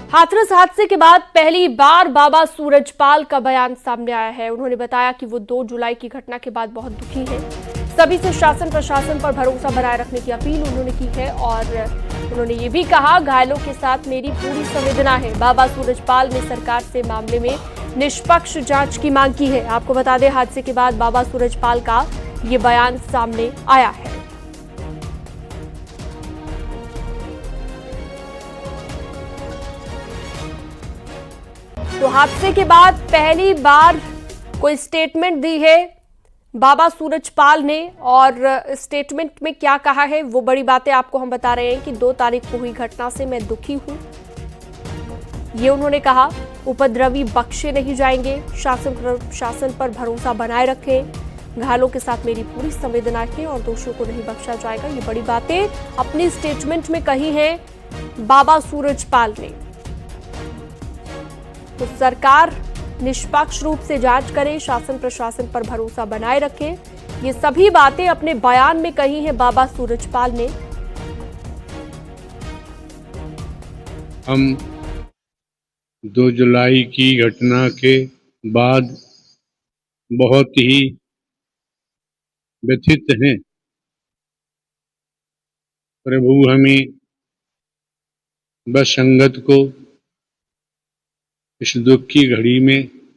हाथरस हादसे के बाद पहली बार बाबा सूरजपाल का बयान सामने आया है। उन्होंने बताया कि वो 2 जुलाई की घटना के बाद बहुत दुखी हैं। सभी से शासन प्रशासन पर भरोसा बनाए रखने की अपील उन्होंने की है और उन्होंने ये भी कहा, घायलों के साथ मेरी पूरी संवेदना है। बाबा सूरजपाल ने सरकार से मामले में निष्पक्ष जांच की मांग की है। आपको बता दें, हादसे के बाद बाबा सूरजपाल का ये बयान सामने आया है। तो हादसे के बाद पहली बार कोई स्टेटमेंट दी है बाबा सूरजपाल ने और स्टेटमेंट में क्या कहा है वो बड़ी बातें आपको हम बता रहे हैं कि 2 तारीख को हुई घटना से मैं दुखी हूं। ये उन्होंने कहा, उपद्रवी बख्शे नहीं जाएंगे, शासन पर भरोसा बनाए रखें, घायलों के साथ मेरी पूरी संवेदना है और दोषियों को नहीं बख्शा जाएगा। ये बड़ी बातें अपनी स्टेटमेंट में कही हैं बाबा सूरजपाल ने। तो सरकार निष्पक्ष रूप से जांच करे, शासन प्रशासन पर भरोसा बनाए रखे, ये सभी बातें अपने बयान में कही हैं बाबा सूरजपाल ने। हम 2 जुलाई की घटना के बाद बहुत ही व्यथित हैं। प्रभु हमें बस संगत को इस दुख की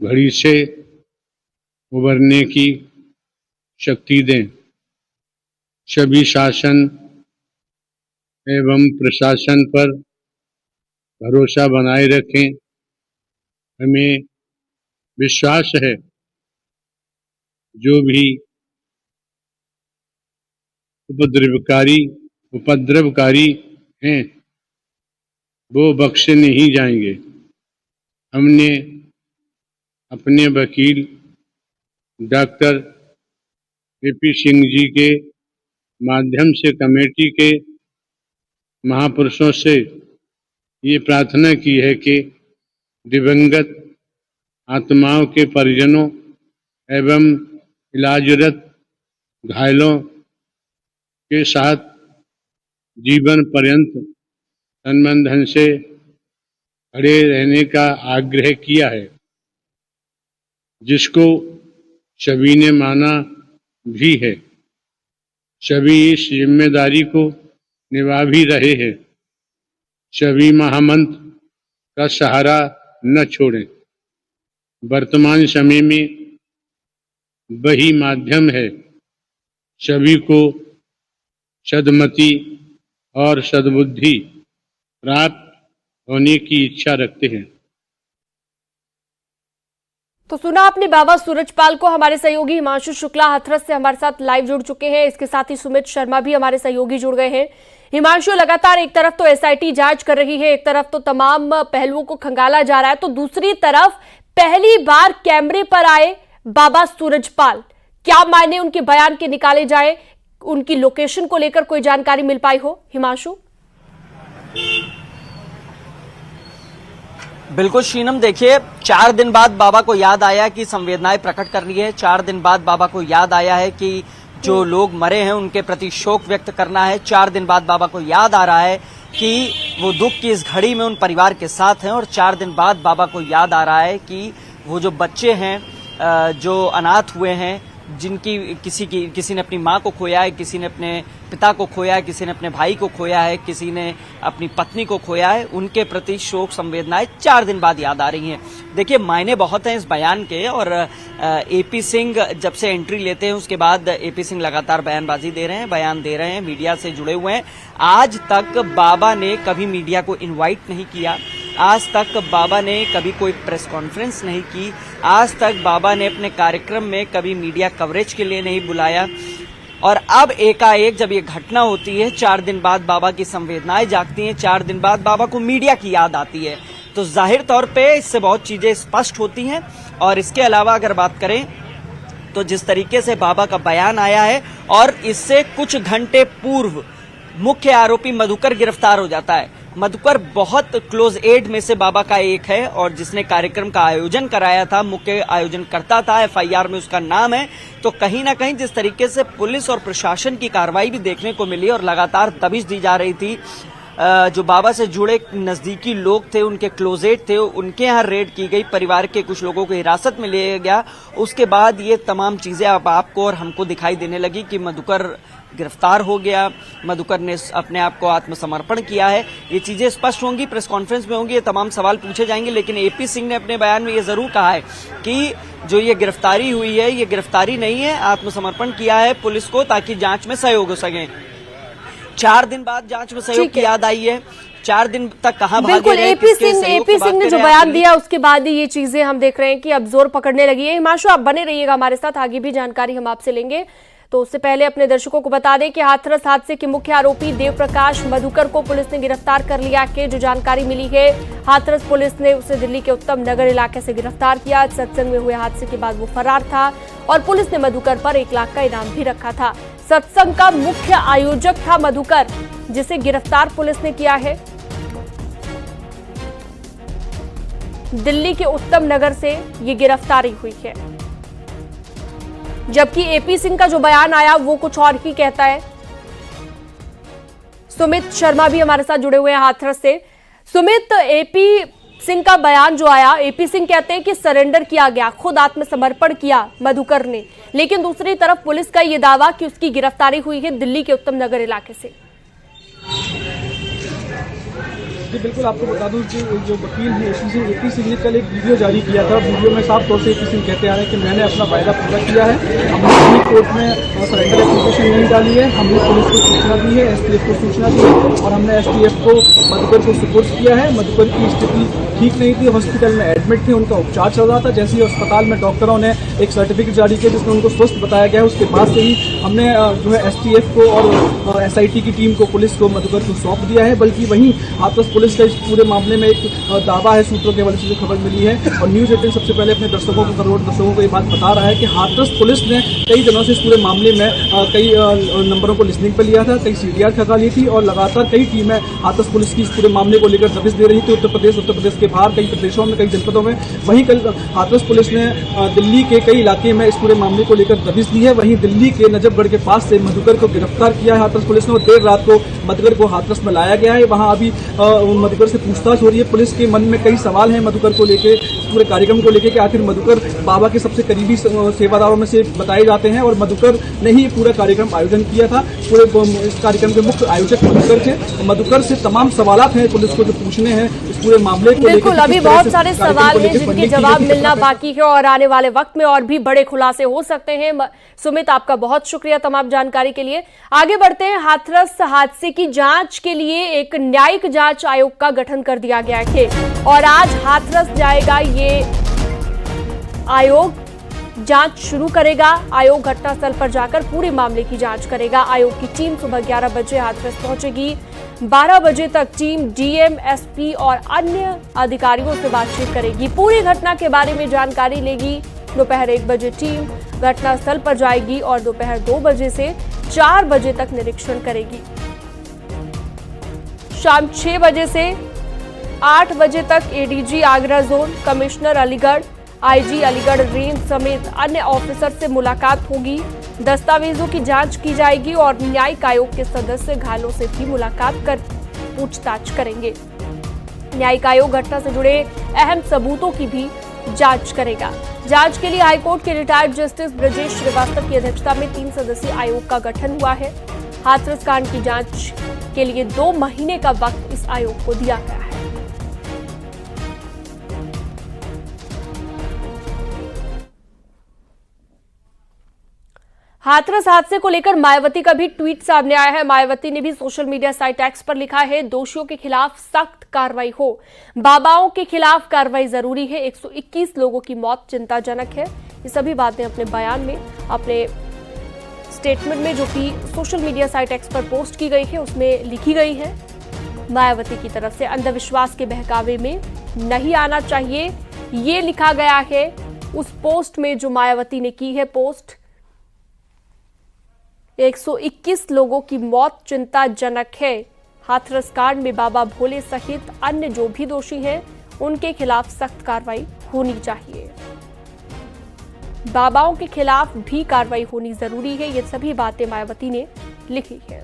घड़ी से उबरने की शक्ति दें। सभी शासन एवं प्रशासन पर भरोसा बनाए रखें। हमें विश्वास है जो भी उपद्रवकारी हैं वो बख्शे नहीं जाएंगे। हमने अपने वकील डॉक्टर ए.पी. सिंह जी के माध्यम से कमेटी के महापुरुषों से ये प्रार्थना की है कि दिवंगत आत्माओं के परिजनों एवं इलाजरत घायलों के साथ जीवन पर्यंत तन से खड़े रहने का आग्रह किया है, जिसको सभी ने माना भी है। सभी इस जिम्मेदारी को निभा भी रहे हैं। सभी महामंत्र का सहारा न छोड़ें। वर्तमान समय में वही माध्यम है। सभी को सद्मति और सद्बुद्धि प्राप्त होने की इच्छा रखते हैं। तो सुना आपने बाबा सूरजपाल को। हमारे सहयोगी हिमांशु शुक्ला हाथरस से हमारे साथ लाइव जुड़ चुके हैं। इसके साथ ही सुमित शर्मा भी हमारे सहयोगी जुड़ गए हैं। हिमांशु, लगातार एक तरफ तो एसआईटी जांच कर रही है, एक तरफ तो तमाम पहलुओं को खंगाला जा रहा है, तो दूसरी तरफ पहली बार कैमरे पर आए बाबा सूरजपाल। क्या मायने उनके बयान के निकाले जाए, उनकी लोकेशन को लेकर कोई जानकारी मिल पाई हो हिमांशु? बिल्कुल शीनम, देखिए 4 दिन बाद बाबा को याद आया कि संवेदनाएं प्रकट करनी है। 4 दिन बाद बाबा को याद आया है कि जो लोग मरे हैं उनके प्रति शोक व्यक्त करना है। 4 दिन बाद बाबा को याद आ रहा है कि वो दुख की इस घड़ी में उन परिवार के साथ हैं और 4 दिन बाद बाबा को याद आ रहा है कि वो जो बच्चे हैं जो अनाथ हुए हैं, जिनकी किसी ने अपनी माँ को खोया है, किसी ने अपने पिता को खोया है, किसी ने अपने भाई को खोया है, किसी ने अपनी पत्नी को खोया है, उनके प्रति शोक संवेदनाएं 4 दिन बाद याद आ रही हैं। देखिए, मायने बहुत हैं इस बयान के और ए.पी. सिंह जब से एंट्री लेते हैं उसके बाद ए.पी. सिंह लगातार बयानबाजी दे रहे हैं, बयान दे रहे हैं, मीडिया से जुड़े हुए हैं। आज तक बाबा ने कभी मीडिया को इन्वाइट नहीं किया, आज तक बाबा ने कभी कोई प्रेस कॉन्फ्रेंस नहीं की, आज तक बाबा ने अपने कार्यक्रम में कभी मीडिया कवरेज के लिए नहीं बुलाया। और अब एकाएक जब ये घटना होती है, 4 दिन बाद बाबा की संवेदनाएं जागती हैं, 4 दिन बाद बाबा को मीडिया की याद आती है, तो जाहिर तौर पे इससे बहुत चीजें स्पष्ट होती हैं। और इसके अलावा अगर बात करें तो जिस तरीके से बाबा का बयान आया है और इससे कुछ घंटे पूर्व मुख्य आरोपी मधुकर गिरफ्तार हो जाता है। मधुकर बहुत क्लोज एड में से बाबा का एक है और जिसने कार्यक्रम का आयोजन कराया था, मुख्य आयोजन करता था, एफआईआर में उसका नाम है। तो कहीं ना कहीं जिस तरीके से पुलिस और प्रशासन की कार्रवाई भी देखने को मिली और लगातार दबिश दी जा रही थी जो बाबा से जुड़े नजदीकी लोग थे, उनके क्लोजेट थे, उनके यहाँ रेड की गई, परिवार के कुछ लोगों को हिरासत में लिया गया। उसके बाद ये तमाम चीजें अब आपको और हमको दिखाई देने लगी कि मधुकर गिरफ्तार हो गया, मधुकर ने अपने आप को आत्मसमर्पण किया है। ये चीजें स्पष्ट होंगी, प्रेस कॉन्फ्रेंस में होंगी, ये तमाम सवाल पूछे जाएंगे। लेकिन एपी सिंह ने अपने बयान में ये जरूर कहा है कि जो ये गिरफ्तारी हुई है, ये गिरफ्तारी नहीं है, आत्मसमर्पण किया है पुलिस को ताकि जांच में सहयोग हो सके। 4 दिन बाद जांच में सहयोग की याद आई है। 4 दिन तक कहां भागे बिल्कुल, रहे, एपी सिंह ने जो बयान दिया उसके बाद ही ये चीजें हम देख रहे हैं कि अब जोर पकड़ने लगी है। हिमांशु, आप बने रहिएगा हमारे साथ, आगे भी जानकारी हम आपसे लेंगे। तो उससे पहले अपने दर्शकों को बता दें कि हाथरस हादसे के मुख्य आरोपी देवप्रकाश मधुकर को पुलिस ने गिरफ्तार कर लिया है। जो जानकारी मिली है, हाथरस पुलिस ने उसे दिल्ली के उत्तम नगर इलाके से गिरफ्तार किया। सत्संग में हुए हादसे के बाद वो फरार था और पुलिस ने मधुकर पर 1 लाख का इनाम भी रखा था। सत्संग का मुख्य आयोजक था मधुकर, जिसे गिरफ्तार पुलिस ने किया है। दिल्ली के उत्तम नगर से ये गिरफ्तारी हुई है, जबकि एपी सिंह का जो बयान आया वो कुछ और ही कहता है। सुमित शर्मा भी हमारे साथ जुड़े हुए हैं हाथरस से। सुमित, एपी सिंह का बयान जो आया, एपी सिंह कहते हैं कि सरेंडर किया गया, खुद आत्मसमर्पण किया मधुकर ने, लेकिन दूसरी तरफ पुलिस का यह दावा कि उसकी गिरफ्तारी हुई है दिल्ली के उत्तम नगर इलाके से। जी बिल्कुल, आपको बता दूं कि जो वकील है एपी सिंह ने कल एक वीडियो जारी किया था। वीडियो में साफ तौर से एपी सिंह कहते आ रहे हैं कि मैंने अपना वायदा पूरा किया है, हमने अपनी कोर्ट में सरेंडर एप्लीकेशन नहीं डाली है, हमने पुलिस को सूचना दी है, एसटीएफ को सूचना दी है और हमने एसटीएफ को मधुकर को सुपुर्द किया है। मधुकर की स्थिति ठीक नहीं थी, हॉस्पिटल में एडमिट थे, उनका उपचार चल रहा था। जैसे ही अस्पताल में डॉक्टरों ने एक सर्टिफिकेट जारी किया जिसमें उनको स्वस्थ बताया गया, उसके बाद से ही हमने जो है एसटीएफ को और एसआईटी की टीम को, पुलिस को मधुकर को सौंप दिया है। बल्कि वहीं हाथरस पुलिस का इस पूरे मामले में एक दावा है, सूत्रों के हवाले से जो खबर मिली है, और न्यूज़ 18 सबसे पहले अपने दर्शकों को, करोड़ दर्शकों को ये बात बता रहा है कि हाथरस पुलिस ने कई दिनों से इस पूरे मामले में कई नंबरों को लिस्निंग पर लिया था, कई सीडीआर खंगा ली थी और लगातार कई टीमें हाथरस पुलिस की इस पूरे मामले को लेकर दबिश दे रही थी। उत्तर प्रदेश के बाहर कई प्रदेशों में, कई जनपदों में। वहीं कल हाथरस पुलिस ने दिल्ली के कई इलाके में इस पूरे मामले को लेकर दबिश दी है। वहीं दिल्ली के नजफगढ़ के पास से मधुकर को गिरफ्तार किया है हाथरस पुलिस ने और देर रात को मधुकर को हाथरस में लाया गया है। वहां अभी मधुकर से पूछताछ हो रही है। पुलिस के मन में कई सवाल हैं मधुकर को लेके, पूरे कार्यक्रम को लेके कि आखिर मधुकर बाबा के सबसे करीबी सेवादारों में से बताए जाते हैं और मधुकर ने ही पूरा कार्यक्रम आयोजन किया था। पूरे इस कार्यक्रम के मुख्य आयोजक मधुकर थे। मधुकर से तमाम सवाल हैं पुलिस को जो पूछने हैं इस पूरे मामले को। बिल्कुल, अभी बहुत सारे सवाल हैं जिनके जवाब मिलना बाकी है और आने वाले वक्त में और भी बड़े खुलासे हो सकते हैं। सुमित, आपका बहुत शुक्रिया तमाम जानकारी के लिए। आगे बढ़ते हैं। हाथरस हादसे की जांच के लिए एक न्यायिक जांच आयोग का गठन कर दिया गया है और आज हाथरस जाएगा ये आयोग, जांच शुरू करेगा। आयोग घटनास्थल पर जाकर पूरे मामले की जांच करेगा। आयोग की टीम सुबह 11 बजे हाथरस पहुंचेगी। 12 बजे तक टीम डीएम, एसपी और अन्य अधिकारियों से बातचीत करेगी, पूरी घटना के बारे में जानकारी लेगी। दोपहर 1 बजे टीम घटनास्थल पर जाएगी और दोपहर 2 बजे से 4 बजे तक निरीक्षण करेगी। शाम 6 बजे से 8 बजे तक ADG Agra zone, commissioner Aligarh, IG Aligarh range समेत अन्य ऑफिसर से मुलाकात होगी। दस्तावेजों की जांच की जाएगी और न्यायिक आयोग के सदस्य घायलों से भी मुलाकात कर पूछताछ करेंगे। न्यायिक आयोग घटना से जुड़े अहम सबूतों की भी जांच करेगा। जांच के लिए हाईकोर्ट के रिटायर्ड जस्टिस ब्रजेश श्रीवास्तव की अध्यक्षता में 3 सदस्यीय आयोग का गठन हुआ है। हाथरस कांड की जांच के लिए 2 महीने का वक्त इस आयोग को दिया गया है। हाथरस हादसे को लेकर मायावती का भी ट्वीट सामने आया है। मायावती ने भी सोशल मीडिया साइट एक्स पर लिखा है, दोषियों के खिलाफ सख्त कार्रवाई हो, बाबाओं के खिलाफ कार्रवाई जरूरी है। 121 लोगों की मौत चिंताजनक है। ये सभी बातें अपने बयान में, अपने स्टेटमेंट में जो कि सोशल मीडिया साइट एक्स पर पोस्ट की गई है उसमें लिखी गई है। मायावती की तरफ से अंधविश्वास के बहकावे में नहीं आना चाहिए, ये लिखा गया है उस पोस्ट में जो मायावती ने की है पोस्ट। 121 लोगों की मौत चिंताजनक है। हाथरस कांड में बाबा भोले सहित अन्य जो भी दोषी हैं उनके खिलाफ सख्त कार्रवाई होनी चाहिए। बाबाओं के खिलाफ भी कार्रवाई होनी जरूरी है। ये सभी बातें मायावती ने लिखी है।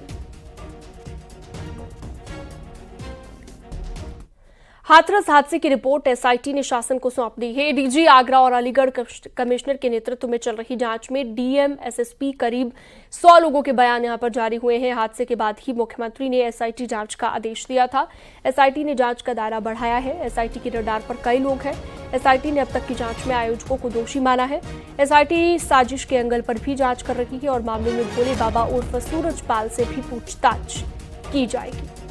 हाथरस हादसे की रिपोर्ट एसआईटी ने शासन को सौंप दी है। डीजी आगरा और अलीगढ़ कमिश्नर के नेतृत्व में चल रही जांच में डीएम, एसएसपी, करीब 100 लोगों के बयान यहां पर जारी हुए हैं। हादसे के बाद ही मुख्यमंत्री ने एसआईटी जांच का आदेश दिया था। एसआईटी ने जांच का दायरा बढ़ाया है। एसआईटी के रडार पर कई लोग हैं। एसआईटी ने अब तक की जांच में आयोजकों को दोषी माना है। एसआईटी साजिश के एंगल पर भी जांच कर रही है और मामले में भोले बाबा उर्फ सूरजपाल से भी पूछताछ की जाएगी।